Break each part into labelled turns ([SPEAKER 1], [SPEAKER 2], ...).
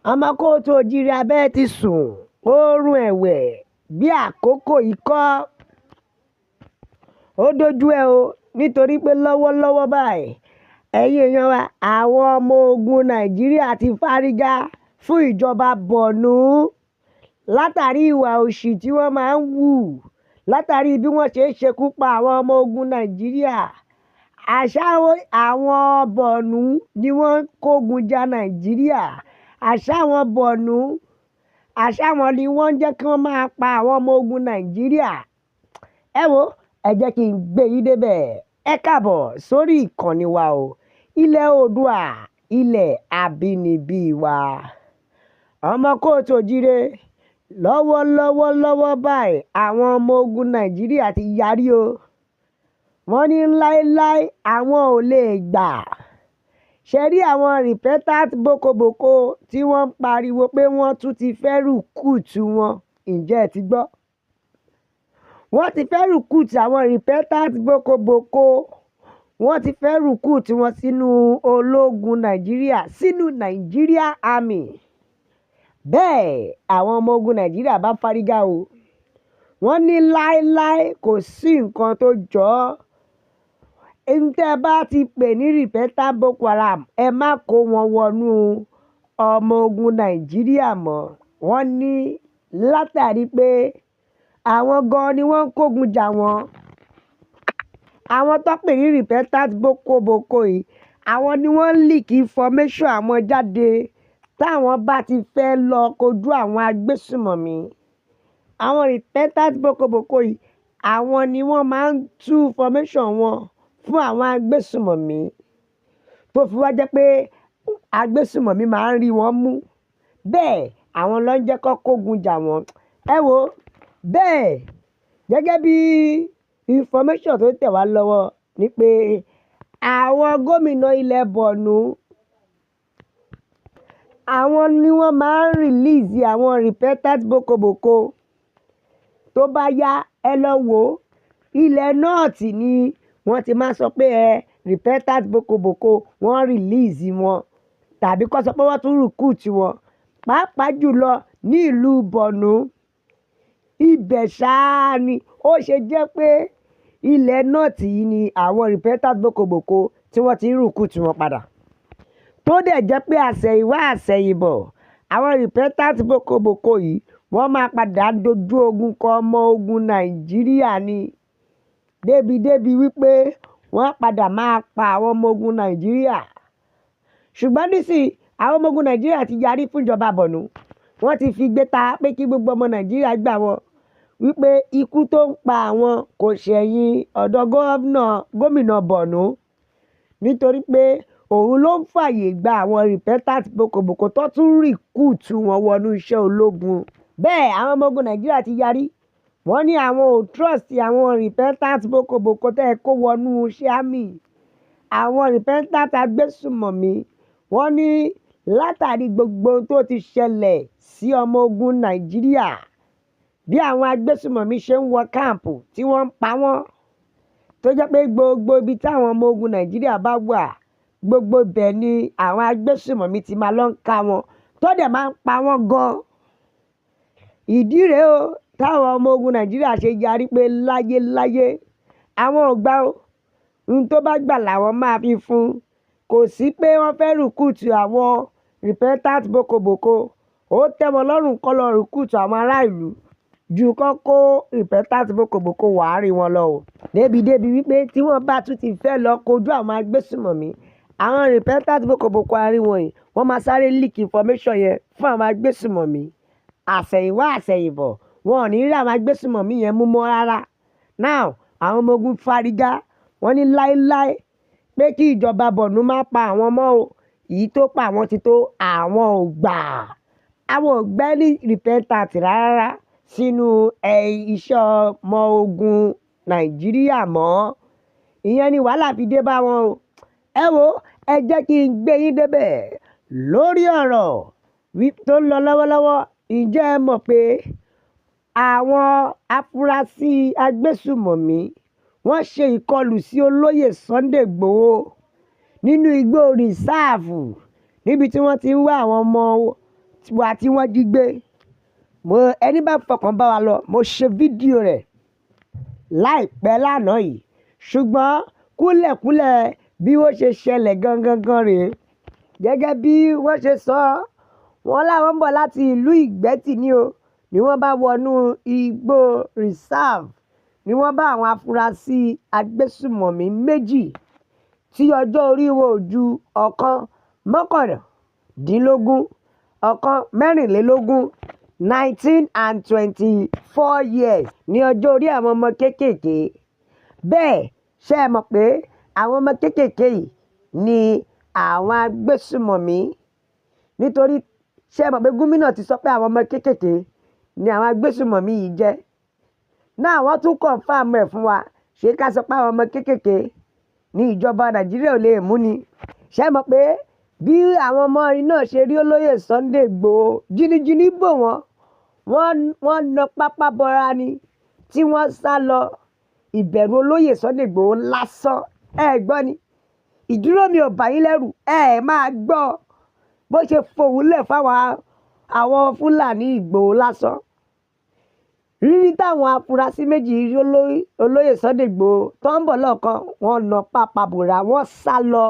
[SPEAKER 1] ọmọ kóòtù oòjíire abẹ́ẹ̀ ti sùn oorun ẹ̀wẹ̀ bí àkókò yìí kọ́ ó dojú ẹ̀ o nítorí pé lọ́wọ́lọ́wọ́ báyìí ẹ̀yin èèyàn wa àwọn ọmọ ogun nàìjíríà ti fárígá fún ìjọba Borno látàrí ìwà òṣì tí wọ́n máa ń hù látàrí bí wọ́n ṣe ń ṣekú pa àwọn ọmọ ogun nàìjíríà. Àṣà àwọn Borno ni wọ́n ń kógun ja nàìjíríà. Àṣà àwọn Borno wọn ni wọ́n ń jẹ́ kí wọ́n máa pa àwọn ọmọ ogun nàìjíríà. Ẹ wo ẹ jẹ́ kí n gbé yín débẹ̀. Ẹ káàbọ̀ sórí ìkànnì wa o, ilẹ̀ oòdùà ilẹ̀ àbínibí wa. Ọmọ kóòtù oòjíire lọ́wọ́ báyìí àwọn ọmọ ogun nàìjíríà ti yarí o. Wọ́n ní láéláé àwọn ò lè gbà. Ṣe rí àwọn repentant bókobòko tí wọ́n ń pariwo pé wọ́n tún ti fẹ́ rìkúùtù wọn, ǹjẹ́ ẹ ti gbọ́? Wọ́n ti fẹ́ rìkúùtù àwọn repentant bókobòko. Wọ́n ti fẹ́ rìkúùtù wọn sínú ológun nàìjíríà, sínú Nigeria Army. Bẹ́ẹ̀ àwọn ọmọ ogun nàìjíríà bá fárígá o. Wọ́n ní láéláé kò sí nǹkan tó jọ ọ́. Tẹ́ bá ti pè ní repentant Boko Haram ẹ má kó wọn wọnú ọmọ ogun nàìjíríà mọ́. Wọ́n ní látàrí pé àwọn gan ni wọ́n ń kógun jà wọ́n. Àwọn tó pè ní repentant bókobòko yìí àwọn ni wọ́n leak information àwọn jáde táwọn bá ti fẹ́ lọ kojú àwọn agbésùmọ̀mí. Àwọn repentant bókobòko yìí àwọn ni wọ́n máa ń tú information wọn fún àwọn agbésùmọ̀mí tó fi wá jẹ́ pé agbésùmọ̀mí máa ń rí wọn mú. Bẹ́ẹ̀ àwọn ló ń jẹ́ kó kógun jà wọ́n. Ẹ wo bẹ́ẹ̀ gẹ́gẹ́ bí information tó tẹ̀ wá lọ́wọ́ ni pé àwọn gómìnà ilẹ̀ Borno àwọn ni wọ́n máa ń release àwọn repentant bókobòko. Tó bá yá ẹ lọ wò ó, ilẹ̀ north ni wọ́n ti máa sọ pé repentant bókobòko wọ́n release wọn tàbí kó sọ pé wọ́n tún recruit wọn. Pàápàá jùlọ ní ìlú Borno ibẹ̀ ṣáá ni ó ṣe jẹ́ pé ilẹ̀ north yìí ni àwọn repentant bókobòko tí wọ́n ti ń recruit wọn padà. Tó dẹ̀ jẹ́ pé àsẹ̀yìnwá àsẹ̀yìnbọ̀ àwọn repentant bókobòko yìí wọ́n máa padà dojú ogun kọ ọmọ ogun nàìjíríà ni débi wípé wọ́n padà máa pa àwọn ọmọ ogun nàìjíríà. Ṣùgbọ́n nísìnyí àwọn ọmọ ogun nàìjíríà ti yarí fún ìjọba Borno. Wọ́n ti fi gbé ta pé kí gbogbo ọmọ nàìjíríà gbà wọ́n wípé ikú tó ń pa àwọn kò ṣẹ̀yìn ọ̀dọ̀ gómìnà Borno nítorí pé òun ló ń fààyè gba àwọn repentant bókobòko tó tún rìkúùtù wọn wọnú iṣẹ́ ológun. Bẹ́ẹ̀ àwọn ọmọ ogun nàìjíríà ti yarí. Wọ́n ní àwọn ò trust àwọn repentant bókobòko tẹ́ ẹ kó wọnú iṣẹ́ army. Àwọn repentant agbésùmọ̀mí wọ́n ní látàrí gbogbo tó ti ṣẹlẹ̀ sí ọmọ ogun nàìjíríà bí àwọn agbésùmọ̀mí ṣe ń wọ káàmpù tí wọ́n ń pa wọ́n tó jẹ́ pé gbogbo ibi táwọn ọmọ ogun nàìjíríà bá wà gbogbo ibẹ̀ ni àwọn agbésùmọ̀mí ti máa lọ ń ká wọn tó dẹ̀ máa ń pa wọ́n gan. Ìdí rèé o táwọn ọmọ ogun nàìjíríà ṣe yarí pé láyé àwọn ò gbà o. Ohun tó bá gbà làwọn máa fi fún. Kò sí pé wọ́n fẹ́ rìkúùtù àwọn repentant bókobòko. Ó tẹ́ wọn lọ́rùn kó lọ rìkúùtù àwọn ará ìlú ju kó kó repentant bókobòko wàárí wọn lọ o. Débi wípé tí wọ́n bá tún ti fẹ́ lọ kojú àwọn agbésùmọ̀mí àwọn repentant bókobòko àárín wọn yìí wọ́n máa sáré leak information yẹn fún àwọn agbésùmọ̀mí. Àsẹ̀yìnwá àsẹ̀yìnbọ̀ wọn ò ní rí àwọn agbésùmọ̀mí yẹn mú mọ́ rárá. Now àwọn ọmọ ogun fárígá wọ́n ní láéláé pé kí ìjọba Borno má pa àwọn mọ́ o. Èyí tó pa àwọn ti tó àwọn ò gbà. Àwọn ò gbẹ́ ní repentant rárá sínú iṣẹ́ ọmọ ogun nàìjíríà mọ́. Ìyẹn ni wàhálà fi dé bá wọn o. Ẹ wo ẹ jẹ́ kí n gbé yín débẹ̀ lórí ọ̀rọ̀ tó ń lọ lọ́wọ́lọ́wọ́. Ǹjẹ́ ẹ mọ̀ pé àwọn afurasí agbésùmọ̀mí wọ́n ṣe ìkọlù sí olóyè Sunday Igboho nínú igbó rìsáàfù níbi tí wọ́n ti ń wá àwọn ọmọ wa tí wọ́n jí gbé. Ẹni bá fọkàn bá wa lọ, mo ṣe fídíò rẹ̀ láìpẹ́ lánàá yìí, ṣùgbọ́n kúlẹ̀kúlẹ̀ bí ó ṣe ṣẹlẹ̀ gangan rèé. Gẹ́gẹ́ bí wọ́n ṣe sọ, wọ́n láwọn ń bọ̀ láti ìlú Ìgbẹ́tì ni wọ́n bá wọnú igbó reserve, ni wọ́n bá àwọn afurasí agbésùmọ̀mí méjì tí ọjọ́ orí wọn ò ju ọ̀kan mọ́kàndínlógún, ọ̀kan mẹ́rìnlélógún, 19 and 24 years ní ọjọ́ orí àwọn ọmọ kéékèèké. Bẹ́ẹ̀ ṣé ẹ mọ̀ pé àwọn ọmọ kéékèèké yìí ni àwọn agbésùmọ̀mí, nítorí ṣé ẹ mọ̀ pé gómìnà ti sọ pé àwọn ọmọ kéékèèké ni àwọn agbésùmọ̀mí yìí jẹ́. Náà wọ́n tún confirm ẹ̀ fún wa, ṣé ká sọ pé àwọn ọmọ kéékèèké ní ìjọba Nàìjíríà ò lè mú ni. Ṣé ẹ mọ̀ pé bí àwọn ọmọ náà ṣe rí olóyè Sunday Igboho, jìnnìjìnnì bò wọ́n na pápá bọ́ra ni tí wọ́n sá lọ. Ìbẹ̀rù olóyè Sunday Igboho lásán gbọ́ ni. Ìdúró mi ò bá yín lẹ́rù, máa gbọ́ bó ṣe fohùn lẹ̀ fáwọn àwọn Fúlàní Ìgbòho lásán. Rírí táwọn afurasí méjì rí olóyè Sunday Igboho tó ń bọ̀ lọ́ọ̀kan, wọ́n na pápá bọ́ra, wọ́n sá lọ.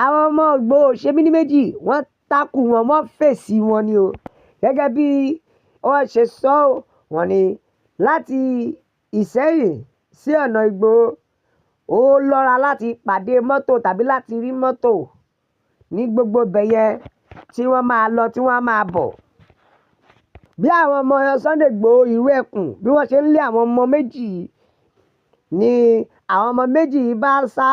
[SPEAKER 1] Àwọn ọmọ Ìgbòho ṣe mí ní méjì, wọ́n takù wọn, wọ́n fèsì wọn ni o. Gẹ́gẹ́ bí wọ́n ṣe sọ, wọ́n ní láti Ìṣẹ́yìn sí ọ̀nà Ìgbòho, ó lọ́ra láti pàdé mọ́tò tàbí láti rí mọ́tò ní gbogbo bẹ̀yẹ tí wọ́n máa lọ tí wọ́n máa bọ̀. Bí àwọn ọmọ Sunday Igboho ìrú ẹkùn bí wọ́n ṣe ń lé àwọn ọmọ méjì ni àwọn ọmọ méjì bá sá.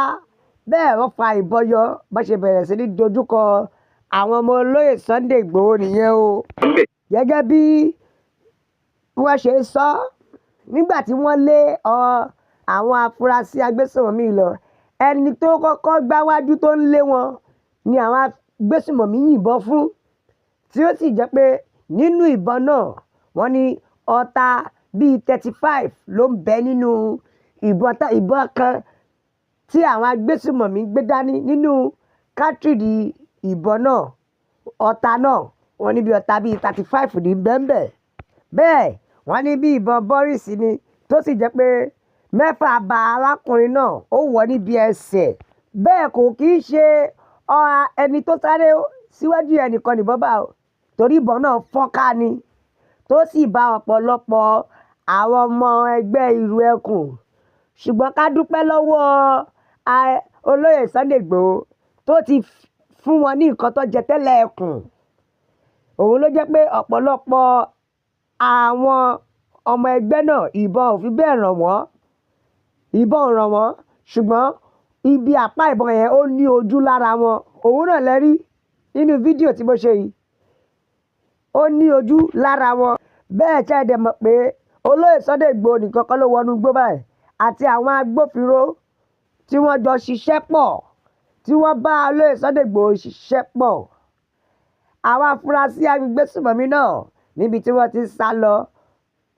[SPEAKER 1] Bẹ́ẹ̀ wọ́n fa ìbọn yọ, bó ṣe bẹ̀rẹ̀ sí ní dojúkọ àwọn ọmọ olóyè Sunday Igboho nìyẹn o. Gẹ́gẹ́ bí wọ́n ṣe sọ, nígbà tí wọ́n lé àwọn afurasí agbésùmọ̀mí lọ, ẹni tó kọ́kọ́ gbáwájú tó ń lé wọn ni àwọn agbésùmọ̀mí yìnbọn fún, tí ó sì jẹ́ pé nínú ìbọn náà wọ́n ní ọta bíi 35 ló ń bẹ nínú ìbọn kan tí àwọn agbésùmọ̀mí gbé dání. Nínú kátìrì ìbọn náà, ọta náà wọ́n ní bí ọta bíi 35 ní bẹ́ẹ̀. Bẹ́ẹ̀ wọ́n ní bí ìbọn Boris ni, tó sì jẹ́ pé 6 bá arákùnrin náà, ó wọ̀ níbi ẹsẹ̀. Bẹ́ẹ̀ kò kì í ṣe ẹni tó sáré síwájú ẹnìkan nìbọn bá o, torí ìbọn náà fọ́nká ni, tó sì bá ọ̀pọ̀lọpọ̀ àwọn ọmọ ẹgbẹ́ ìrú ẹkùn. Ṣùgbọ́n ká dúpẹ́ lọ́wọ́ olóyè Sunday Igboho tó ti fún wọn ní nǹkan tó jẹ tẹ́lẹ̀ ẹkùn. Òun ló jẹ́ pé ọ̀pọ̀lọpọ̀ àwọn ọmọ ẹgbẹ́ náà ìbọn ò fi bẹ́ẹ̀ ràn wọ́n. Ṣùgbọ́n ibi àpá ìbọn yẹn ó ní ojú lára wọn. Òun náà lẹ́rí nínú fídíò tí mo ṣe yìí, ó ní ojú lára wọn. Bẹ́ẹ̀ ṣe dẹ̀ mọ̀ pé olóyè Sunday Igboho nìkan kọ́ ló wọnú igbó báyìí, àti àwọn agbófinró tí wọ́n jọ ṣiṣẹ́ pọ̀, tí wọ́n bá olóyè Sunday Igboho ṣiṣẹ́ pọ̀. Àwọn afurasí agbésùmọ̀mí náà níbi tí wọ́n ti sá lọ,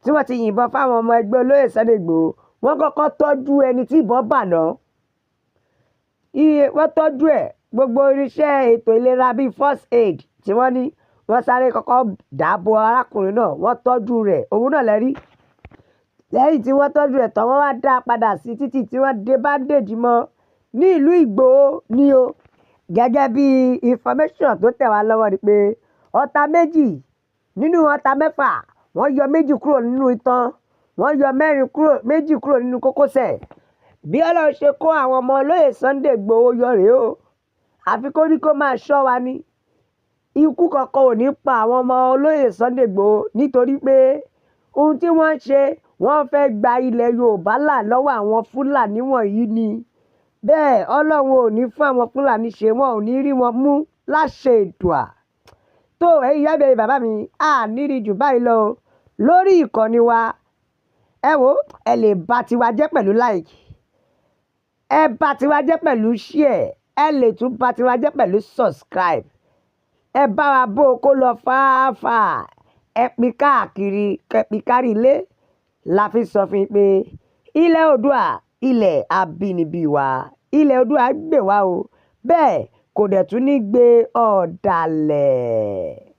[SPEAKER 1] tí wọ́n ti yìnbọn fáwọn ọmọ ẹgbẹ́ olóyè Sunday Igboho, wọ́n kọ́kọ́ tọ́jú ẹni tí ìbọn bà náà. Wọ́n tọ́jú ẹ̀, gbogbo irinṣẹ́ ètò ìlera bíi first aid tí wọ́n ní, wọ́n sáré kọ́kọ́ dáàbò arákùnrin náà, wọ́n tọ́jú rẹ̀. Òun náà lẹ́rí. Lẹ́yìn tí wọ́n tọ́jú rẹ̀ tán, wọ́n wá dá padà sí títì tí wọ́n dé bandage mọ́ ní ìlú Ìgbòho ni o. Gẹ́gẹ́ bí information tó tẹ̀ wá lọ́wọ́ ni pé ọta méjì nínú ọta 6, wọ́n yọ 2 kúrò nínú itan, wọ́n yọ 2 kúrò nínú kókósẹ̀. Bí Ọlọ́run ṣe kó àwọn ọmọ olóyè Sunday Igboho yọ rèé o. Àfi kó ní kó máa ṣọ́ wa ni. Ikú kankan ò ní pa àwọn ọmọ olóyè Sunday Igboho, nítorí pé ohun tí wọ́n ṣe, wọ́n fẹ́ gba ilẹ̀ Yorùbá là lọ́wọ́ àwọn Fúlàní wọ̀nyí ni. Bẹ́ẹ̀ Ọlọ́run ò ní fún àwọn Fúlàní ṣe, wọn ò ní rí wọn mú láṣẹ Èdùà. Tó ẹ̀yin ìyá mi, bàbá mi, nírí jù báyìí lọ lórí ìkànnì wa. Ẹ wò, ẹ lè bá tiwa jẹ́ pẹ̀lú like, ẹ bá tiwa jẹ́ pẹ̀lú share, ẹ lè tún bá tiwa jẹ́ pẹ̀lú subscribe. Ẹ bá wa bó kó lọ fáfá, ẹ pín káàkiri, kẹpín kárí ilé. La fi sọ fún yín pé ilẹ̀ Oòduà, ilẹ̀ abínibí wa, ilẹ̀ Oòduà gbè wá o. Bẹ́ẹ̀ kò dẹ̀ tún ní gbé ọ̀dàlẹ̀.